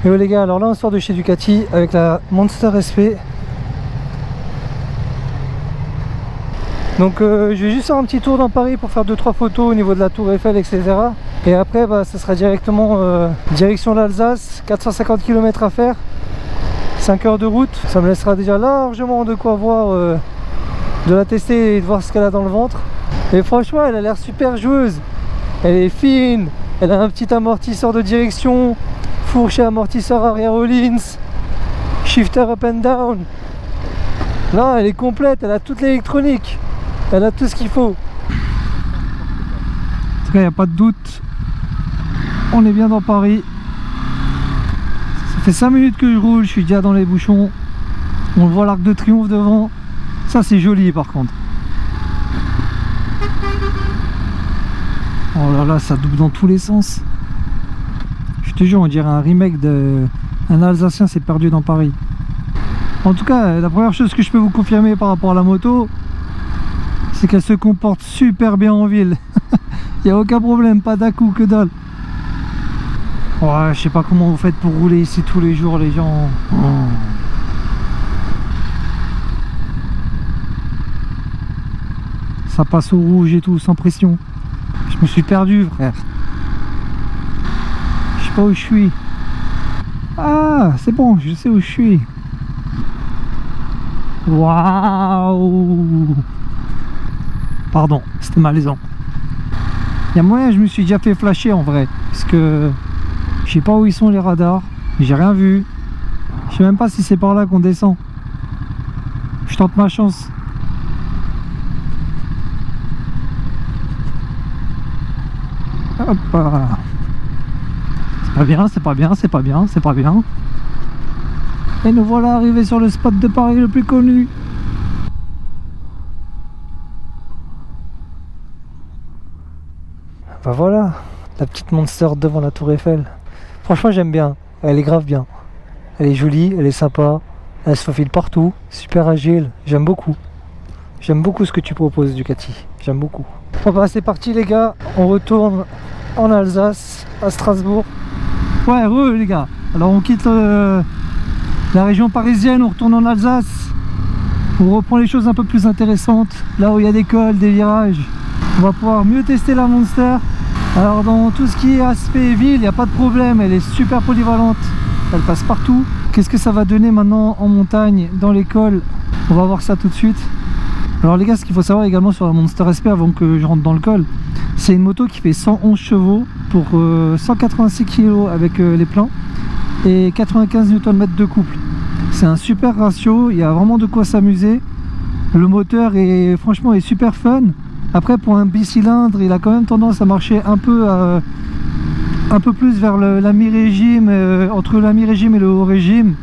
Et ouais les gars, alors là on sort de chez Ducati avec la Monster SP. Donc je vais juste faire un petit tour dans Paris pour faire 2-3 photos au niveau de la tour Eiffel, etc. Et après ça sera directement direction l'Alsace, 450 km à faire, 5 heures de route. Ça me laissera déjà largement de quoi voir, de la tester et de voir ce qu'elle a dans le ventre. Et franchement elle a l'air super joueuse. Elle est fine, elle a un petit amortisseur de direction, fourche et amortisseur arrière Öhlins, shifter up and down. Là elle est complète, elle a toute l'électronique, elle a tout ce qu'il faut. En tout cas il n'y a pas de doute, on est bien dans Paris. Ça fait 5 minutes que je roule, je suis déjà dans les bouchons. On voit l'Arc de Triomphe devant, ça c'est joli par contre. Oh là là, ça double dans tous les sens. Je te jure, on dirait un remake d'un Alsacien s'est perdu dans Paris. En tout cas, la première chose que je peux vous confirmer par rapport à la moto, c'est qu'elle se comporte super bien en ville. Il n'y a aucun problème, pas d'à-coup que dalle. Ouais, je sais pas comment vous faites pour rouler ici tous les jours, les gens. Oh. Ça passe au rouge et tout, sans pression. Je me suis perdu, frère. Je sais pas où je suis. Ah, c'est bon, je sais où je suis. Waouh. Pardon, c'était malaisant. Il y a moyen, je me suis déjà fait flasher en vrai. Parce que je sais pas où ils sont les radars. J'ai rien vu. Je sais même pas si c'est par là qu'on descend. Je tente ma chance. Hop. C'est pas bien, c'est pas bien, c'est pas bien, c'est pas bien. Et nous voilà arrivés sur le spot de Paris le plus connu. Bah voilà, la petite Monster devant la tour Eiffel. Franchement j'aime bien, elle est grave bien. Elle est jolie, elle est sympa, elle se faufile partout, super agile, j'aime beaucoup. J'aime beaucoup ce que tu proposes Ducati, j'aime beaucoup. Bon bah c'est parti les gars, on retourne en Alsace, à Strasbourg. Ouais, les gars, alors on quitte la région parisienne, on retourne en Alsace. On reprend les choses un peu plus intéressantes, là où il y a des cols, des virages. On va pouvoir mieux tester la Monster. Alors dans tout ce qui est aspect ville, il n'y a pas de problème, elle est super polyvalente, elle passe partout. Qu'est-ce que ça va donner maintenant en montagne, dans les cols? On va voir ça tout de suite. Alors les gars, ce qu'il faut savoir également sur la Monster SP avant que je rentre dans le col, c'est une moto qui fait 111 chevaux pour 186 kg avec les plans et 95 Nm de couple. C'est un super ratio, il y a vraiment de quoi s'amuser. Le moteur est franchement est super fun. Après pour un bicylindre, il a quand même tendance à marcher un peu plus vers la mi-régime, entre la mi-régime et le haut régime.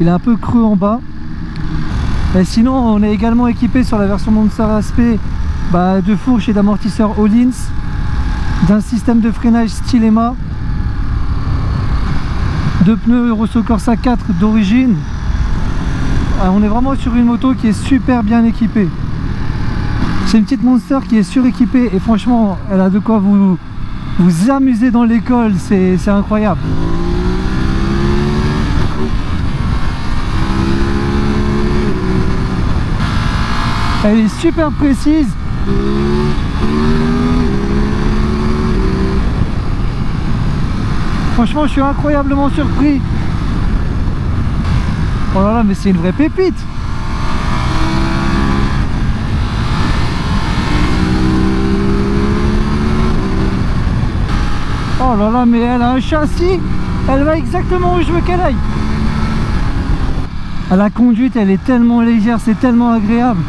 Il est un peu creux en bas. Et sinon on est également équipé sur la version Monster SP de fourches et d'amortisseurs Öhlins, d'un système de freinage Stylema, de pneus Eurosso Corsa 4 d'origine. On est vraiment sur une moto qui est super bien équipée. C'est une petite Monster qui est suréquipée et franchement elle a de quoi vous amuser dans l'école, c'est incroyable. Elle est super précise. Franchement, je suis incroyablement surpris. Oh là là, mais c'est une vraie pépite. Oh là là, mais elle a un châssis. Elle va exactement où je veux qu'elle aille. À la conduite, elle est tellement légère, c'est tellement agréable.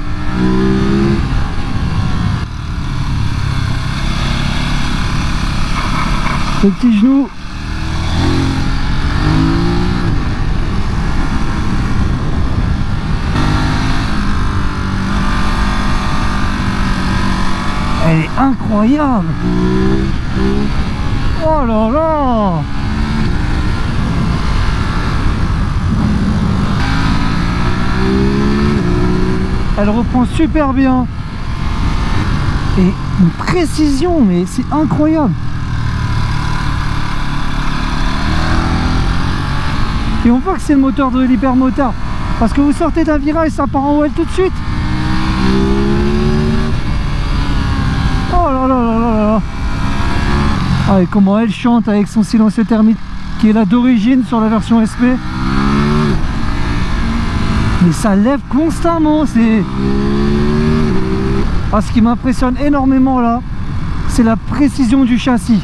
Le petit genou. Elle est incroyable. Oh là là. Elle reprend super bien. Et une précision, mais c'est incroyable. Et on voit que c'est le moteur de l'hypermotard. Parce que vous sortez d'un virage, ça part en wall tout de suite. Oh là là là là là. Ah, et comment elle chante avec son silencieux thermique qui est là d'origine sur la version SP. Mais ça lève constamment. C'est... Ah, ce qui m'impressionne énormément là, c'est la précision du châssis.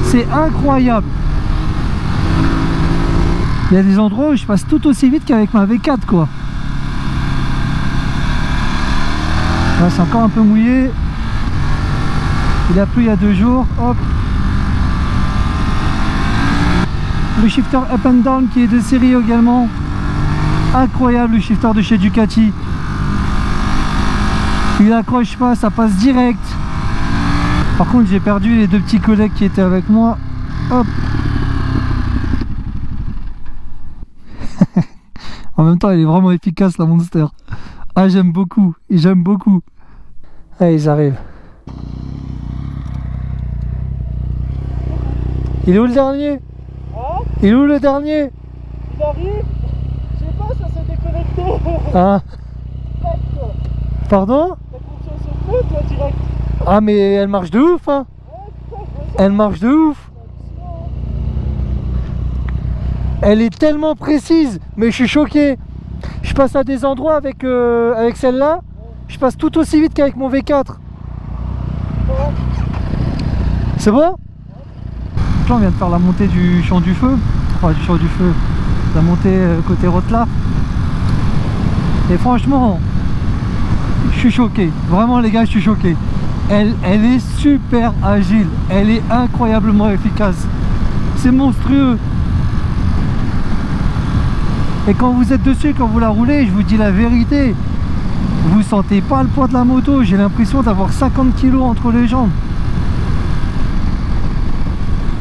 C'est incroyable. Il y a des endroits où je passe tout aussi vite qu'avec ma V4 quoi. Là c'est encore un peu mouillé. Il a plu il y a 2 jours. Hop. Le shifter up and down qui est de série également. Incroyable le shifter de chez Ducati. Il accroche pas, ça passe direct. Par contre j'ai perdu les 2 petits collègues qui étaient avec moi. Hop. En même temps elle est vraiment efficace la Monster. Ah j'aime beaucoup, et j'aime beaucoup. Allez ils arrivent. Il est où le dernier? Hein? Il est où le dernier? Il arrive? Je sais pas, ça s'est déconnecté. Ah. Pardon? T'as confiance au feu toi direct? Ah mais elle marche de ouf hein. Elle marche de ouf. Elle est tellement précise, mais je suis choqué. Je passe à des endroits avec, avec celle-là, je passe tout aussi vite qu'avec mon V4. C'est bon? Là on vient de faire la montée du champ du feu, enfin du champ du feu, la montée côté Rottelaar. Et franchement, je suis choqué, vraiment les gars je suis choqué. Elle est super agile, elle est incroyablement efficace, c'est monstrueux. Et quand vous êtes dessus, quand vous la roulez, je vous dis la vérité, vous sentez pas le poids de la moto, j'ai l'impression d'avoir 50 kg entre les jambes.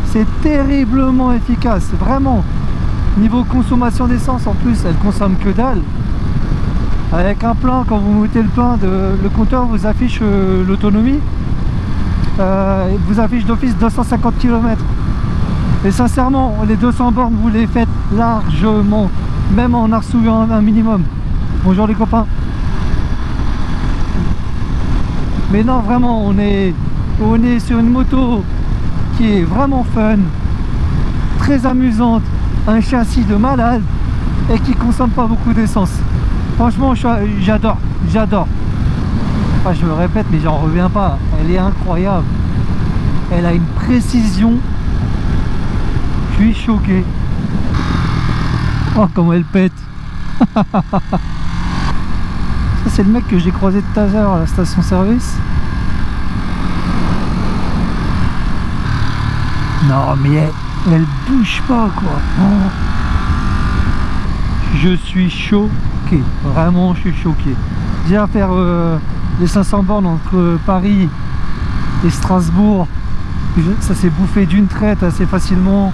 C'est terriblement efficace, vraiment. Niveau consommation d'essence, en plus, elle consomme que dalle. Avec un plein, quand vous mettez le plein, le compteur vous affiche l'autonomie. Vous affiche d'office 250 km. Et sincèrement, les 200 bornes, vous les faites largement. Même en arsouvant un minimum. Bonjour les copains. Mais non, vraiment, on est sur une moto qui est vraiment fun, très amusante, un châssis de malade et qui consomme pas beaucoup d'essence. Franchement, j'adore. Enfin, je me répète, mais j'en reviens pas. Elle est incroyable. Elle a une précision. Je suis choqué. Oh, comment elle pète. Ça, c'est le mec que j'ai croisé tout à l'heure à la station service. Non mais elle bouge pas quoi. Oh. Je suis choqué, vraiment je suis choqué. J'ai à faire les 500 bornes entre Paris et Strasbourg. Ça s'est bouffé d'une traite assez facilement.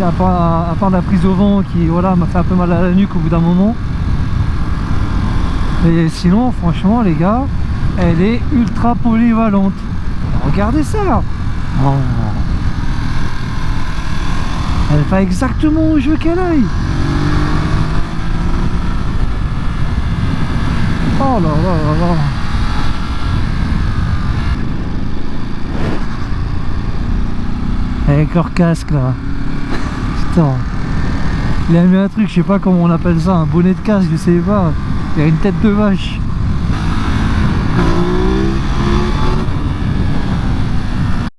À part la prise au vent qui voilà, m'a fait un peu mal à la nuque au bout d'un moment. Mais sinon franchement les gars, elle est ultra polyvalente. Regardez ça. Oh. Elle va exactement où je veux qu'elle aille. Oh là là là là. Avec leur casque là. Putain. Il a mis un truc, je sais pas comment on appelle ça, un bonnet de casque, je sais pas. Il y a une tête de vache.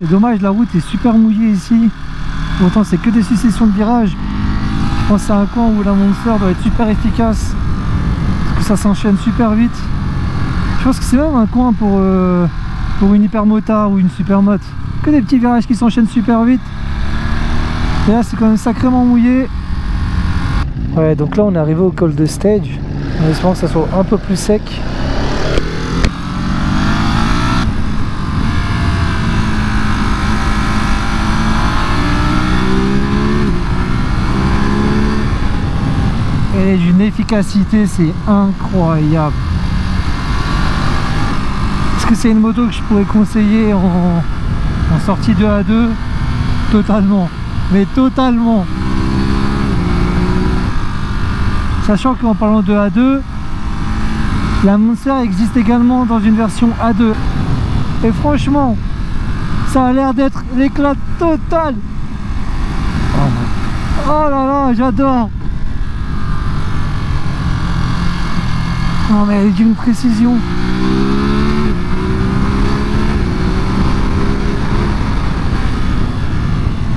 C'est dommage, la route est super mouillée ici. Pourtant c'est que des successions de virages. Je pense que c'est un coin où la Monster doit être super efficace. Parce que ça s'enchaîne super vite. Je pense que c'est même un coin pour une hypermotard ou une supermote. Que des petits virages qui s'enchaînent super vite. Et là c'est quand même sacrément mouillé. Ouais, donc là on est arrivé au col de stage. En espérant que ça soit un peu plus sec. Elle est d'une efficacité, c'est incroyable. Est-ce que c'est une moto que je pourrais conseiller en sortie 2 à 2? Totalement, mais totalement. Sachant qu'en parlant de A2, la Monster existe également dans une version A2. Et franchement, ça a l'air d'être l'éclat total. Oh là là, j'adore. Non mais elle est d'une précision.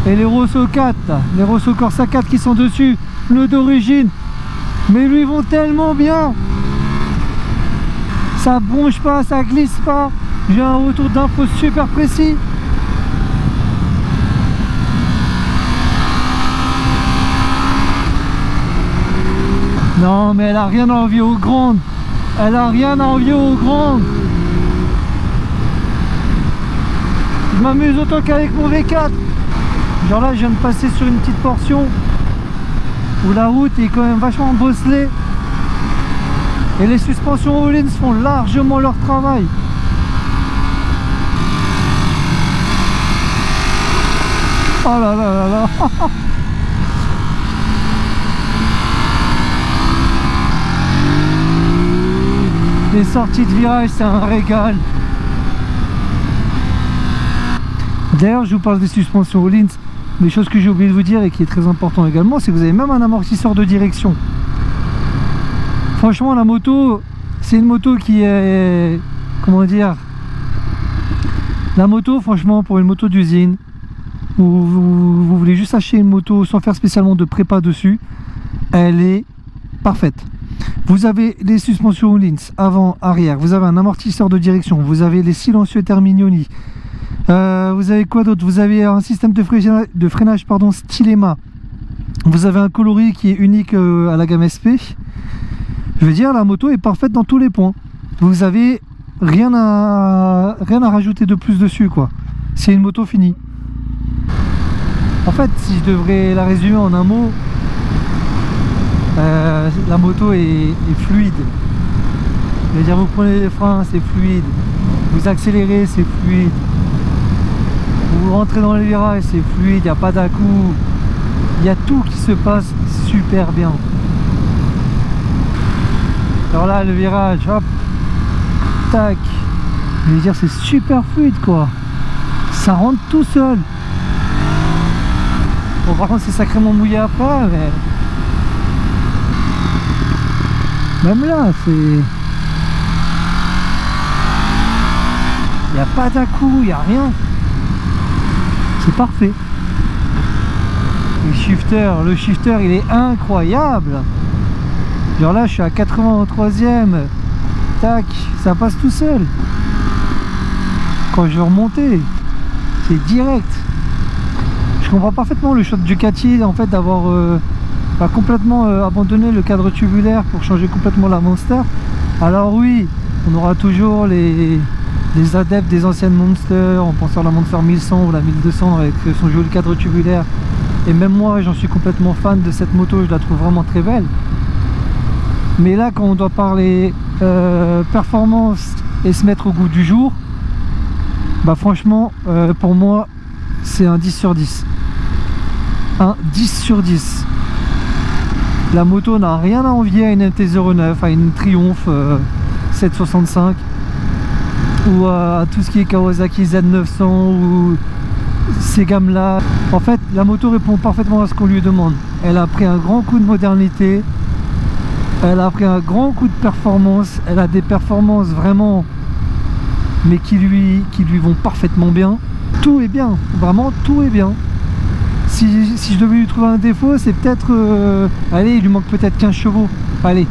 Et les Rosso 4 là, les Rosso Corsa 4 qui sont dessus, pneus d'origine, mais lui vont tellement bien. Ça bronche pas, ça glisse pas. J'ai un retour d'info super précis. Non mais elle a rien à envier aux grandes. Elle a rien à envier aux grandes. Je m'amuse autant qu'avec mon V4. Genre là je viens de passer sur une petite portion où la route est quand même vachement bosselée. Et les suspensions Öhlins font largement leur travail. Oh là là là là. Les sorties de virage, c'est un régal. D'ailleurs, je vous parle des suspensions Öhlins, mais chose que j'ai oublié de vous dire et qui est très important également, c'est que vous avez même un amortisseur de direction. Franchement, la moto, c'est une moto qui est... Comment dire? La moto, franchement, pour une moto d'usine, où vous voulez juste acheter une moto sans faire spécialement de prépa dessus, elle est parfaite. Vous avez les suspensions Öhlins avant, arrière, vous avez un amortisseur de direction, vous avez les silencieux Terminioni, vous avez quoi d'autre? Vous avez un système de freinage pardon, Stylema, vous avez un coloris qui est unique à la gamme SP. Je veux dire, la moto est parfaite dans tous les points. Vous avez rien à rajouter de plus dessus, quoi. C'est une moto finie. En fait, si je devrais la résumer en un mot, la moto est fluide. Je veux dire, vous prenez les freins, c'est fluide. Vous accélérez, c'est fluide. Vous rentrez dans les virages, c'est fluide, il n'y a pas d'à-coup. Il y a tout qui se passe super bien. Alors là, le virage, hop, tac. Je veux dire, c'est super fluide, quoi. Ça rentre tout seul. Bon, par contre, c'est sacrément mouillé après, mais... Même là, c'est... Il n'y a pas d'à-coup, il n'y a rien. C'est parfait. Le shifter, il est incroyable. Genre là, je suis à 83e. Tac, ça passe tout seul. Quand je vais remonter, c'est direct. Je comprends parfaitement le choix de Ducati, en fait, d'avoir complètement abandonné le cadre tubulaire pour changer complètement la Monster. Alors oui, on aura toujours les adeptes des anciennes Monster, en pensant à la Monster 1100 ou la 1200 avec son joli cadre tubulaire. Et même moi, j'en suis complètement fan de cette moto, je la trouve vraiment très belle. Mais là, quand on doit parler performance et se mettre au goût du jour, bah franchement, pour moi, c'est un 10 sur 10. Un 10 sur 10. La moto n'a rien à envier à une MT-09, à une Triumph 765 ou à tout ce qui est Kawasaki Z900 ou ces gammes-là. En fait, la moto répond parfaitement à ce qu'on lui demande. Elle a pris un grand coup de modernité. Elle a pris un grand coup de performance. Elle a des performances vraiment, mais qui lui vont parfaitement bien. Tout est bien, vraiment tout est bien. Si je devais lui trouver un défaut, c'est peut-être... allez, il lui manque peut-être 15 chevaux. Allez.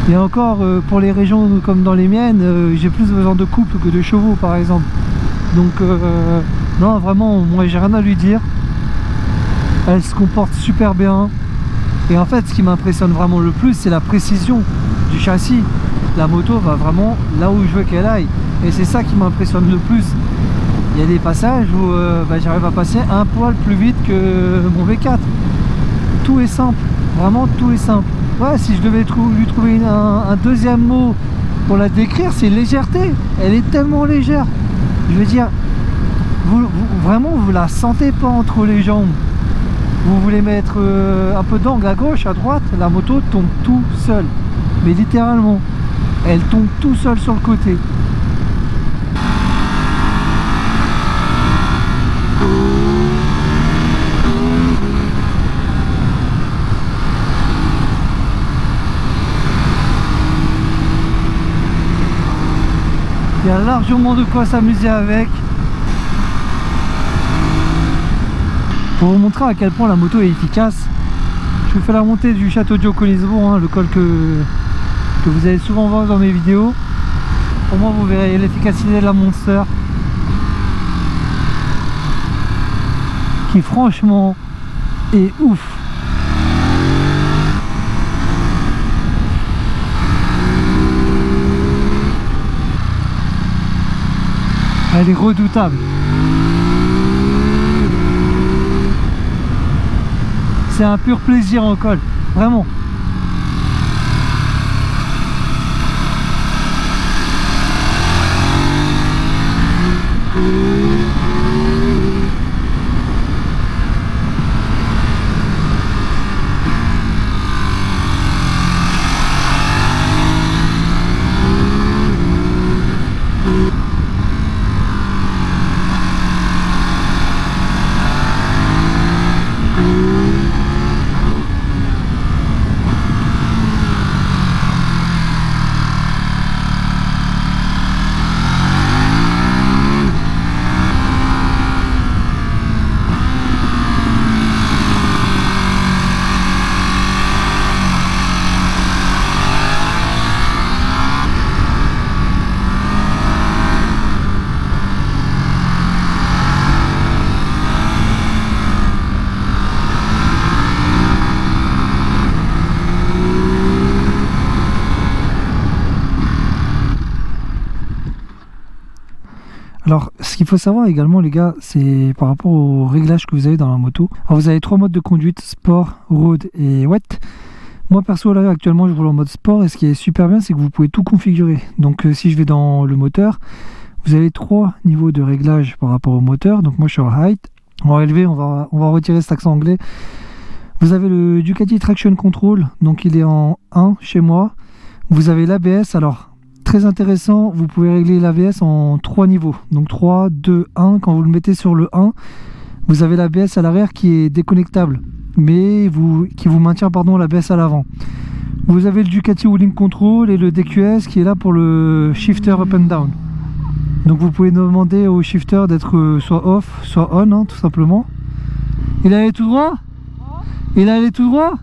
Et encore, pour les régions comme dans les miennes, j'ai plus besoin de couple que de chevaux, par exemple. Donc, non, vraiment, moi, j'ai rien à lui dire. Elle se comporte super bien. Et en fait, ce qui m'impressionne vraiment le plus, c'est la précision du châssis. La moto va vraiment là où je veux qu'elle aille. Et c'est ça qui m'impressionne le plus. Il y a des passages où j'arrive à passer un poil plus vite que mon V4. Tout est simple. Vraiment, tout est simple. Ouais, si je devais lui trouver un deuxième mot pour la décrire, c'est légèreté. Elle est tellement légère. Je veux dire, vraiment, vous la sentez pas entre les jambes. vous voulez mettre un peu d'angle à gauche, à droite, la moto tombe tout seul. Mais littéralement, elle tombe tout seul sur le côté. Il y a largement de quoi s'amuser avec. Pour vous montrer à quel point la moto est efficace, je vous fais la montée du château de Joconisbourg, hein, le col que vous allez souvent voir dans mes vidéos. Au moins vous verrez l'efficacité de la Monster, qui franchement est ouf. Elle est redoutable. C'est un pur plaisir en col, vraiment. Alors, ce qu'il faut savoir également, les gars, c'est par rapport au réglage que vous avez dans la moto. Alors, vous avez 3 modes de conduite, sport, road et wet. Moi, perso, là, actuellement, je roule en mode sport. Et ce qui est super bien, c'est que vous pouvez tout configurer. Donc, si je vais dans le moteur, vous avez 3 niveaux de réglage par rapport au moteur. Donc, moi, je suis en height. En élevé, on va retirer cet accent anglais. Vous avez le Ducati Traction Control. Donc, il est en 1 chez moi. Vous avez l'ABS. Alors, très intéressant, vous pouvez régler l'ABS en 3 niveaux, donc 3, 2, 1. Quand vous le mettez sur le 1, vous avez l'ABS à l'arrière qui est déconnectable, mais qui vous maintient l'ABS à l'avant. Vous avez le Ducati Wheeling Control et le DQS qui est là pour le shifter up and down. Donc vous pouvez demander au shifter d'être soit off, soit on, hein, tout simplement. Il allait tout droit? Il allait tout droit?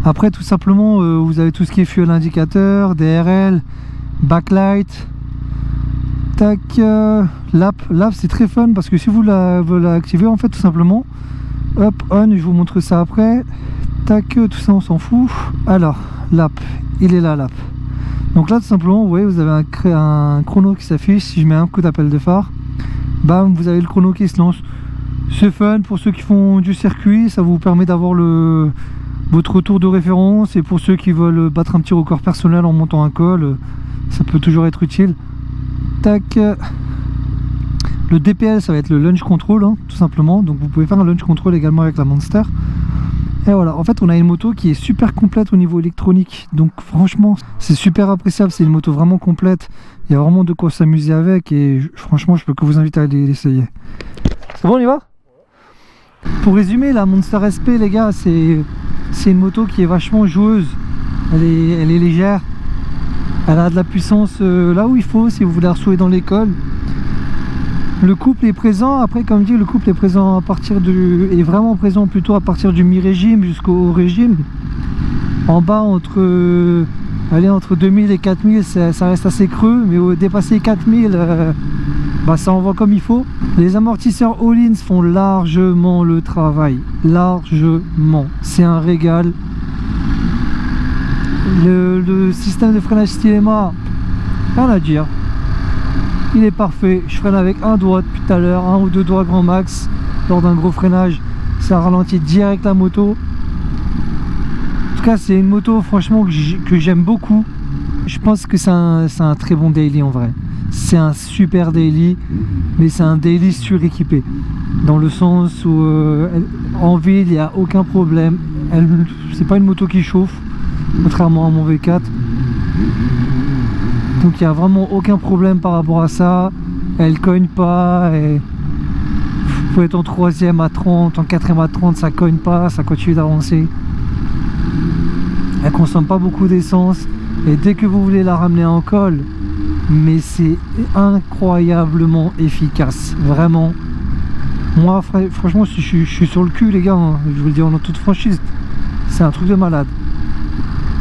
Après, tout simplement, vous avez tout ce qui est fuel indicateur, DRL, backlight, tac, lap. Lap, c'est très fun parce que si vous l'activez, en fait, tout simplement, hop, on, je vous montre ça après, tac, tout ça, on s'en fout. Alors, lap, il est là, lap. Donc là, tout simplement, vous voyez, vous avez un chrono qui s'affiche. Si je mets un coup d'appel de phare, bam, vous avez le chrono qui se lance. C'est fun pour ceux qui font du circuit, ça vous permet d'avoir votre retour de référence, et pour ceux qui veulent battre un petit record personnel en montant un col, ça peut toujours être utile. Tac. Le DPL, ça va être le launch control, hein, tout simplement. Donc vous pouvez faire un launch control également avec la Monster. Et voilà, en fait on a une moto qui est super complète au niveau électronique. Donc franchement, c'est super appréciable, c'est une moto vraiment complète. Il y a vraiment de quoi s'amuser avec, et franchement je peux que vous inviter à aller l'essayer. C'est bon, on y va? Pour résumer, la Monster SP, les gars, c'est une moto qui est vachement joueuse. Elle est légère, elle a de la puissance là où il faut si vous voulez ressouer dans l'école. Le couple est présent. Après, comme dit, le couple est présent est vraiment présent plutôt à partir du mi-régime jusqu'au régime. En bas, entre 2000 et 4000, ça reste assez creux, mais au dépasser 4000, ça envoie comme il faut. Les amortisseurs Öhlins font largement le travail, largement. C'est un régal. Le système de freinage Stylema, rien à dire. Il est parfait. Je freine avec un doigt depuis tout à l'heure, 1 ou 2 doigts grand max. Lors d'un gros freinage, ça ralentit direct la moto. En tout cas, c'est une moto franchement que j'aime beaucoup. Je pense que c'est un très bon daily en vrai. c'est un super daily, mais c'est un daily suréquipé. Dans le sens où en ville, il n'y a aucun problème. C'est pas une moto qui chauffe, contrairement à mon V4. Donc il n'y a vraiment aucun problème par rapport à ça. Elle cogne pas. Vous pouvez être en 3ème à 30, en 4ème à 30, ça cogne pas, ça continue d'avancer. Elle consomme pas beaucoup d'essence. Et dès que vous voulez la ramener en col, mais c'est incroyablement efficace, vraiment. Moi franchement je suis sur le cul les gars, hein. Je vous le dis en toute franchise, c'est un truc de malade.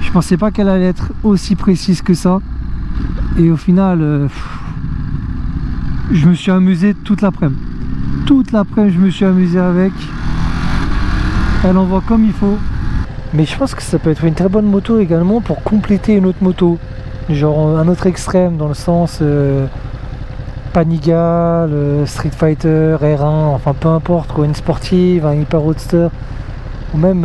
Je pensais pas qu'elle allait être aussi précise que ça, et au final je me suis amusé toute l'après-midi. Toute l'après-midi je me suis amusé avec. Elle envoie comme il faut. Mais je pense que ça peut être une très bonne moto également pour compléter une autre moto. Genre un autre extrême dans le sens Panigale, Street Fighter, R1, enfin peu importe quoi, une sportive, un Hyper Roadster, ou même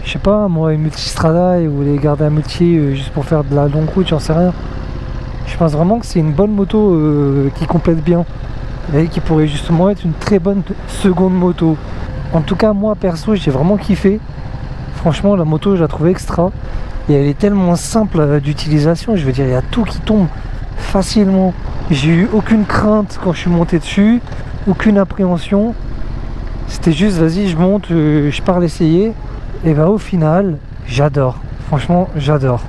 je sais pas moi, une multistrada et vous voulez garder un multi juste pour faire de la longue route, j'en sais rien. Je pense vraiment que c'est une bonne moto qui complète bien et qui pourrait justement être une très bonne seconde moto. En tout cas moi perso j'ai vraiment kiffé. Franchement la moto je la trouve extra. Et elle est tellement simple d'utilisation, je veux dire, il y a tout qui tombe facilement. J'ai eu aucune crainte quand je suis monté dessus, aucune appréhension. C'était juste, vas-y, je monte, je pars l'essayer. Et bah au final, j'adore. Franchement, j'adore.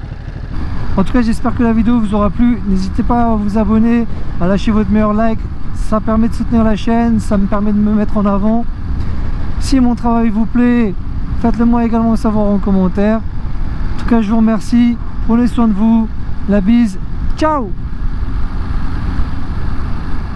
En tout cas, j'espère que la vidéo vous aura plu. N'hésitez pas à vous abonner, à lâcher votre meilleur like. Ça permet de soutenir la chaîne, ça me permet de me mettre en avant. Si mon travail vous plaît, faites-le moi également savoir en commentaire. En tout cas, je vous remercie. Prenez soin de vous. La bise. Ciao!